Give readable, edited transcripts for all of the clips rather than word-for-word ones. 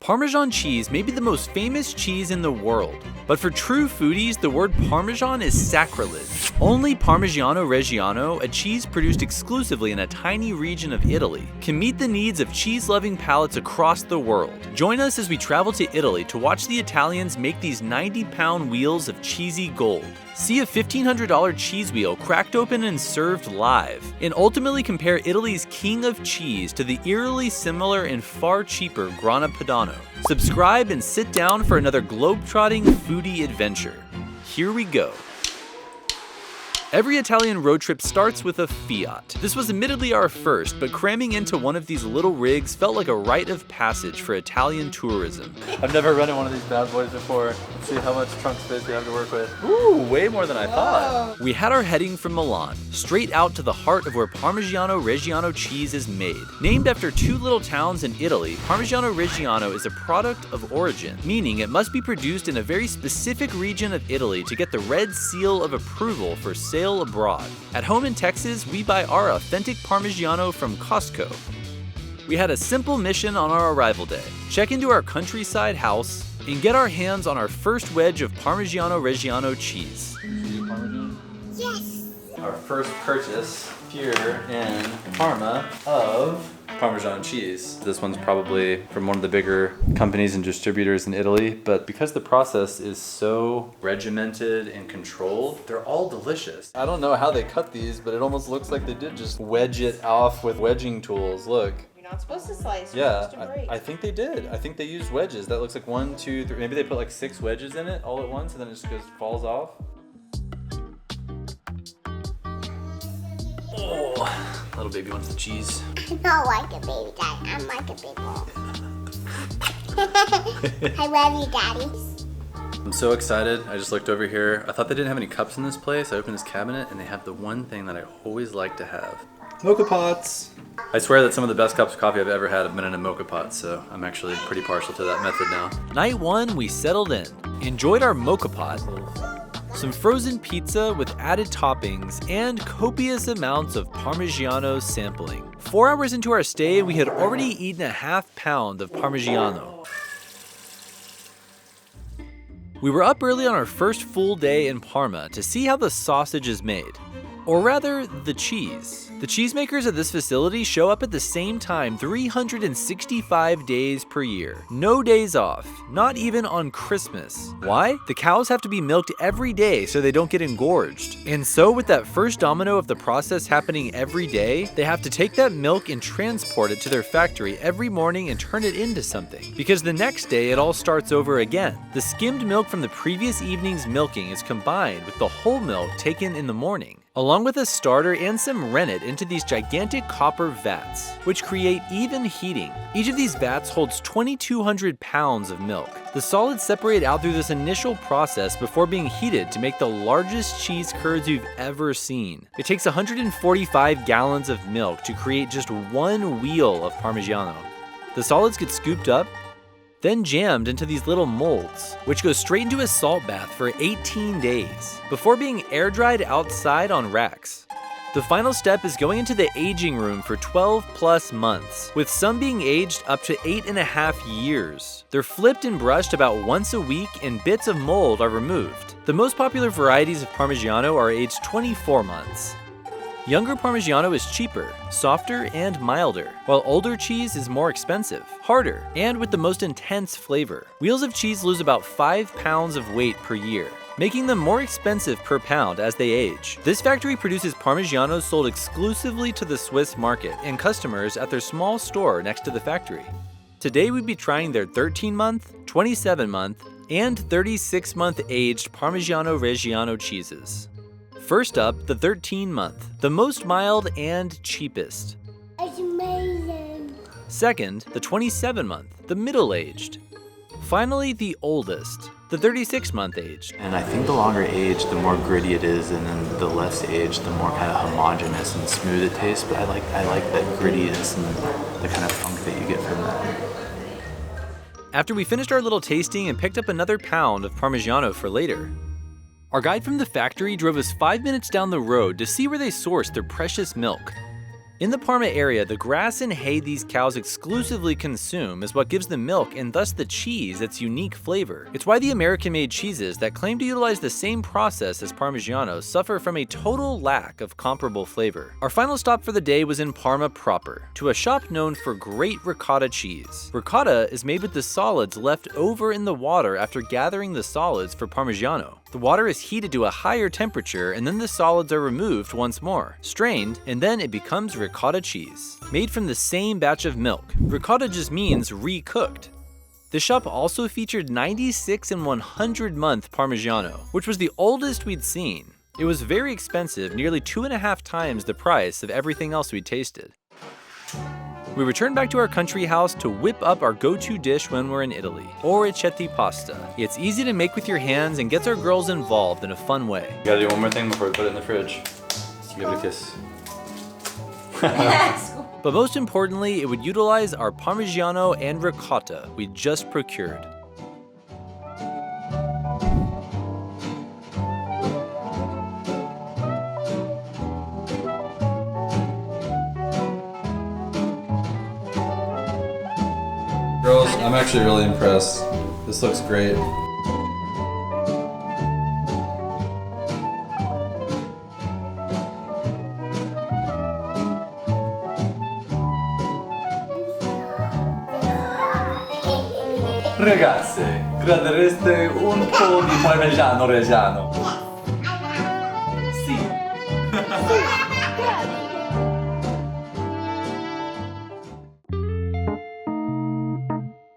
Parmesan cheese may be the most famous cheese in the world, but for true foodies, the word Parmesan is sacrilege. Only Parmigiano Reggiano, a cheese produced exclusively in a tiny region of Italy, can meet the needs of cheese-loving palates across the world. Join us as we travel to Italy to watch the Italians make these 90-pound wheels of cheesy gold. See a $1,500 cheese wheel cracked open and served live, and ultimately compare Italy's king of cheese to the eerily similar and far cheaper Grana Padano. Subscribe and sit down for another globe-trotting foodie adventure. Here we go. Every Italian road trip starts with a Fiat. This was admittedly our first, but cramming into one of these little rigs felt like a rite of passage for Italian tourism. I've never run in one of these bad boys before. Let's see how much trunk space we have to work with. Ooh, way more than I thought. We had our heading from Milan, straight out to the heart of where Parmigiano Reggiano cheese is made. Named after two little towns in Italy, Parmigiano Reggiano is a product of origin, meaning it must be produced in a very specific region of Italy to get the red seal of approval for sale abroad. At home in Texas, we buy our authentic Parmigiano from Costco. We had a simple mission on our arrival day: check into our countryside house and get our hands on our first wedge of Parmigiano Reggiano cheese. Yes! Our first purchase here in Parma of Parmesan cheese. This one's probably from one of the bigger companies and distributors in Italy, but because the process is so regimented and controlled, they're all delicious. I don't know how they cut these, but it almost looks like they did just wedge it off with wedging tools. Look. You're not supposed to slice. Yeah, I think they did. I think they used wedges. That looks like 1, 2, 3. Maybe they put like 6 wedges in it all at once, and then it just falls off. Oh, little baby wants the cheese. I don't like a baby daddy. I'm like a big one. I love you, Daddy. I'm so excited. I just looked over here. I thought they didn't have any cups in this place. I opened this cabinet and they have the one thing that I always like to have. Mocha pots. I swear that some of the best cups of coffee I've ever had have been in a mocha pot, so I'm actually pretty partial to that method now. Night 1, we settled in. Enjoyed our mocha pot, some frozen pizza with added toppings, and copious amounts of Parmigiano sampling. 4 hours into our stay, we had already eaten a half pound of Parmigiano. We were up early on our first full day in Parma to see how the sausage is made. Or rather, the cheese. The cheesemakers at this facility show up at the same time 365 days per year. No days off, not even on Christmas. Why? The cows have to be milked every day so they don't get engorged. And so with that first domino of the process happening every day, they have to take that milk and transport it to their factory every morning and turn it into something. Because the next day it all starts over again. The skimmed milk from the previous evening's milking is combined with the whole milk taken in the morning, along with a starter and some rennet into these gigantic copper vats, which create even heating. Each of these vats holds 2,200 pounds of milk. The solids separate out through this initial process before being heated to make the largest cheese curds you've ever seen. It takes 145 gallons of milk to create just one wheel of Parmigiano. The solids get scooped up, then jammed into these little molds, which go straight into a salt bath for 18 days, before being air dried outside on racks. The final step is going into the aging room for 12 plus months, with some being aged up to 8.5 years. They're flipped and brushed about once a week and bits of mold are removed. The most popular varieties of Parmigiano are aged 24 months. Younger Parmigiano is cheaper, softer, and milder, while older cheese is more expensive, harder, and with the most intense flavor. Wheels of cheese lose about 5 pounds of weight per year, making them more expensive per pound as they age. This factory produces Parmigianos sold exclusively to the Swiss market and customers at their small store next to the factory. Today we'd be trying their 13-month, 27-month, and 36-month aged Parmigiano Reggiano cheeses. First up, the 13-month, the most mild and cheapest. It's amazing. Second, the 27-month, the middle-aged. Finally, the oldest, the 36-month aged. And I think the longer age, the more gritty it is, and then the less aged, the more kind of homogeneous and smooth it tastes. But I like that grittiness and the kind of funk that you get from that. After we finished our little tasting and picked up another pound of Parmigiano for later, our guide from the factory drove us 5 minutes down the road to see where they sourced their precious milk. In the Parma area, the grass and hay these cows exclusively consume is what gives them milk and thus the cheese its unique flavor. It's why the American-made cheeses that claim to utilize the same process as Parmigiano suffer from a total lack of comparable flavor. Our final stop for the day was in Parma proper, to a shop known for great ricotta cheese. Ricotta is made with the solids left over in the water after gathering the solids for Parmigiano. The water is heated to a higher temperature and then the solids are removed once more, strained, and then it becomes ricotta cheese. Made from the same batch of milk, ricotta just means recooked. The shop also featured 96 and 100 month Parmigiano, which was the oldest we'd seen. It was very expensive, nearly 2.5 times the price of everything else we'd tasted. We returned back to our country house to whip up our go-to dish when we're in Italy, Orecchiette pasta. It's easy to make with your hands and gets our girls involved in a fun way. You gotta do one more thing before we put it in the fridge. Give it a kiss. But most importantly, it would utilize our Parmigiano and ricotta we just procured. Girls, I'm actually really impressed. This looks great. Ragazze, gradireste un po' di Parmigiano Reggiano? Sì.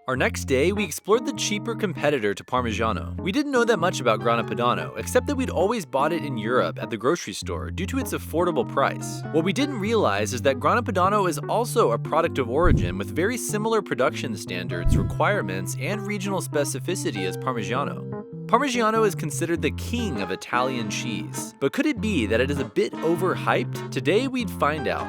Our next day, we explored the cheaper competitor to Parmigiano. We didn't know that much about Grana Padano, except that we'd always bought it in Europe at the grocery store due to its affordable price. What we didn't realize is that Grana Padano is also a product of origin with very similar production standards, requirements, and regional specificity as Parmigiano. Parmigiano is considered the king of Italian cheese, but could it be that it is a bit overhyped? Today we'd find out.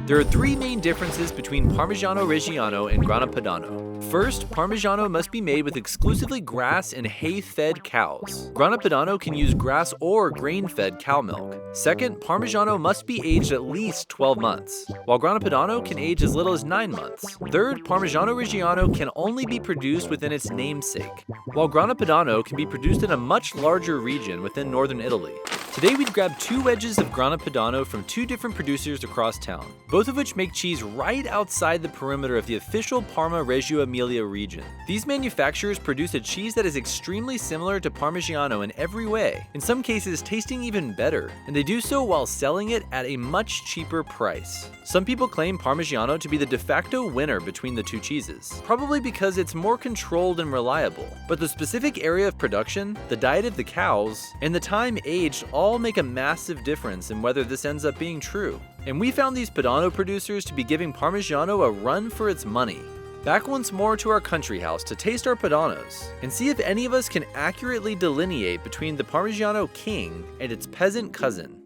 There are 3 main differences between Parmigiano Reggiano and Grana Padano. First, Parmigiano must be made with exclusively grass and hay-fed cows. Grana Padano can use grass or grain-fed cow milk. Second, Parmigiano must be aged at least 12 months, while Grana Padano can age as little as 9 months. Third, Parmigiano Reggiano can only be produced within its namesake, while Grana Padano can be produced in a much larger region within northern Italy. Today we'd grab 2 wedges of Grana Padano from 2 different producers across town, both of which make cheese right outside the perimeter of the official Parma-Reggio Emilia region. These manufacturers produce a cheese that is extremely similar to Parmigiano in every way, in some cases tasting even better, and they do so while selling it at a much cheaper price. Some people claim Parmigiano to be the de facto winner between the 2 cheeses, probably because it's more controlled and reliable, but the specific area of production, the diet of the cows, and the time aged all make a massive difference in whether this ends up being true. And we found these Padano producers to be giving Parmigiano a run for its money. Back once more to our country house to taste our Padanos, and see if any of us can accurately delineate between the Parmigiano king and its peasant cousin.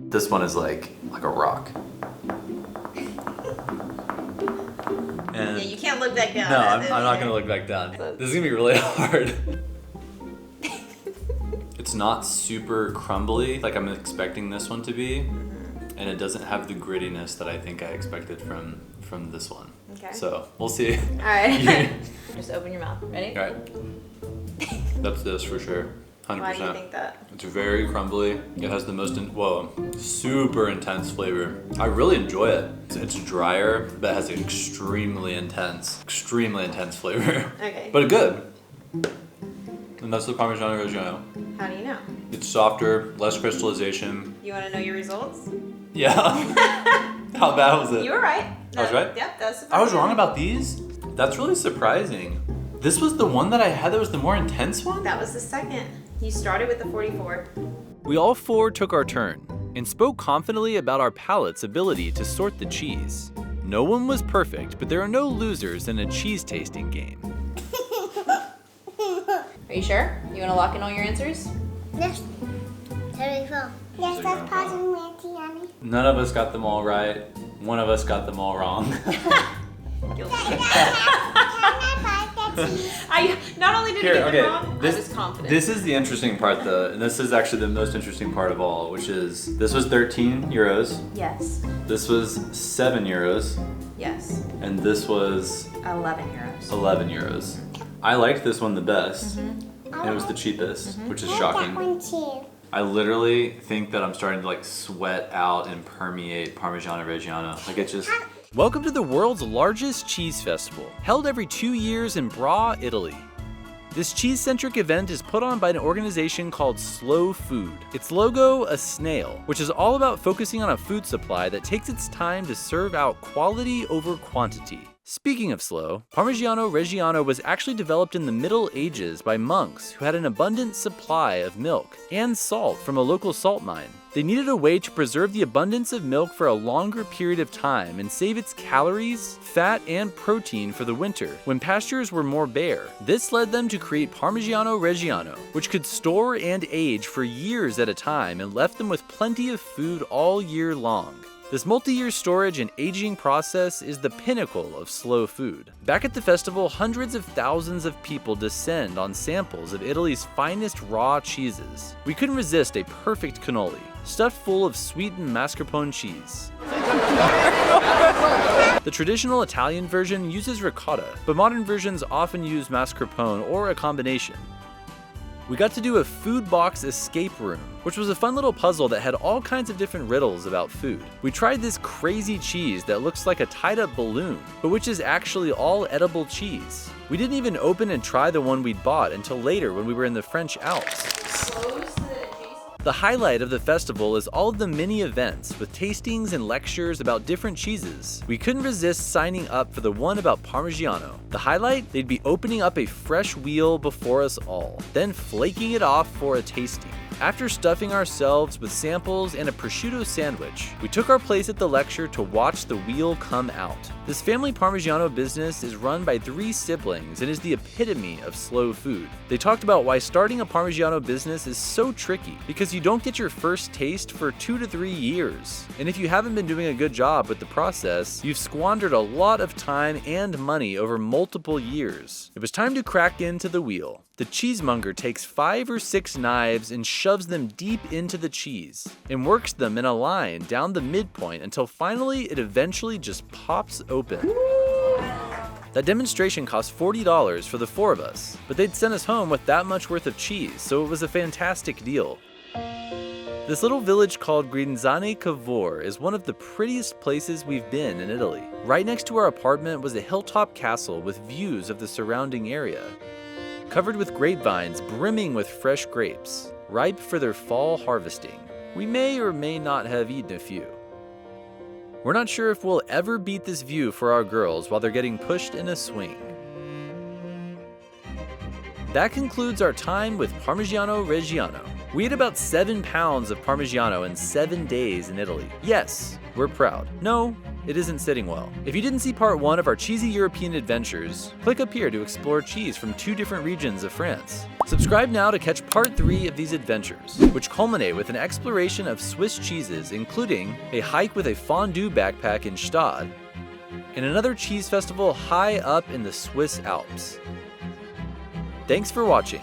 This one is like a rock. Yeah, you can't look back down. No, I'm not gonna look back down. This is gonna be really hard. It's not super crumbly like I'm expecting this one to be, and it doesn't have the grittiness that I think I expected from this one. Okay. So we'll see. All right. Just open your mouth. Ready? All right. That's this for sure. 100%. Why do you think that? It's very crumbly. It has the most, super intense flavor. I really enjoy it. It's drier, but it has an extremely intense flavor. Okay. But good. And that's the Parmigiano Reggiano. How do you know? It's softer, less crystallization. You want to know your results? Yeah. How bad was it? You were right. I was right? Yep, that's the I was wrong about these? That's really surprising. This was the one that I had that was the more intense one? That was the second. You started with the 44. We all 4 took our turn, and spoke confidently about our palate's ability to sort the cheese. No one was perfect, but there are no losers in a cheese tasting game. Are you sure? You want to lock in all your answers? Yes. 34. Yes, that's Parmigiano. None of us got them all right. One of us got them all wrong. Guilty. Can I buy that I not only did Here, I get okay, it wrong, I was confident. This is the interesting part though, and this is actually the most interesting part of all, which is this was 13 euros, Yes. this was 7 euros, Yes. and this was 11 euros. 11 euros. I liked this one the best, and it was the cheapest, which is That shocking. one too. I literally think that I'm starting to like sweat out and permeate Parmigiano Reggiano. Like it just... Welcome to the world's largest cheese festival, held every 2 years in Bra, Italy. This cheese-centric event is put on by an organization called Slow Food. Its logo, a snail, which is all about focusing on a food supply that takes its time to serve out quality over quantity. Speaking of slow, Parmigiano Reggiano was actually developed in the Middle Ages by monks who had an abundant supply of milk and salt from a local salt mine. They needed a way to preserve the abundance of milk for a longer period of time and save its calories, fat, and protein for the winter, when pastures were more bare. This led them to create Parmigiano Reggiano, which could store and age for years at a time and left them with plenty of food all year long. This multi-year storage and aging process is the pinnacle of slow food. Back at the festival, hundreds of thousands of people descend on samples of Italy's finest raw cheeses. We couldn't resist a perfect cannoli, stuffed full of sweetened mascarpone cheese. The traditional Italian version uses ricotta, but modern versions often use mascarpone or a combination. We got to do a food box escape room, which was a fun little puzzle that had all kinds of different riddles about food. We tried this crazy cheese that looks like a tied up balloon, but which is actually all edible cheese. We didn't even open and try the one we'd bought until later when we were in the French Alps. The highlight of the festival is all of the mini events with tastings and lectures about different cheeses. We couldn't resist signing up for the one about Parmigiano. The highlight? They'd be opening up a fresh wheel before us all, then flaking it off for a tasting. After stuffing ourselves with samples and a prosciutto sandwich, we took our place at the lecture to watch the wheel come out. This family Parmigiano business is run by 3 siblings and is the epitome of slow food. They talked about why starting a Parmigiano business is so tricky, because you don't get your first taste for 2 to 3 years. And if you haven't been doing a good job with the process, you've squandered a lot of time and money over multiple years. It was time to crack into the wheel. The cheesemonger takes 5 or 6 knives and shoves them deep into the cheese, and works them in a line down the midpoint until finally it eventually just pops open. That demonstration cost $40 for the 4 of us, but they'd sent us home with that much worth of cheese, so it was a fantastic deal. This little village called Grana Cavour is one of the prettiest places we've been in Italy. Right next to our apartment was a hilltop castle with views of the surrounding area, covered with grapevines brimming with fresh grapes, ripe for their fall harvesting. We may or may not have eaten a few. We're not sure if we'll ever beat this view for our girls while they're getting pushed in a swing. That concludes our time with Parmigiano Reggiano. We ate about 7 pounds of Parmigiano in 7 days in Italy. Yes, we're proud. No, it isn't sitting well. If you didn't see part 1 of our cheesy European adventures, click up here to explore cheese from 2 different regions of France. Subscribe now to catch part 3 of these adventures, which culminate with an exploration of Swiss cheeses, including a hike with a fondue backpack in Stade, and another cheese festival high up in the Swiss Alps. Thanks for watching.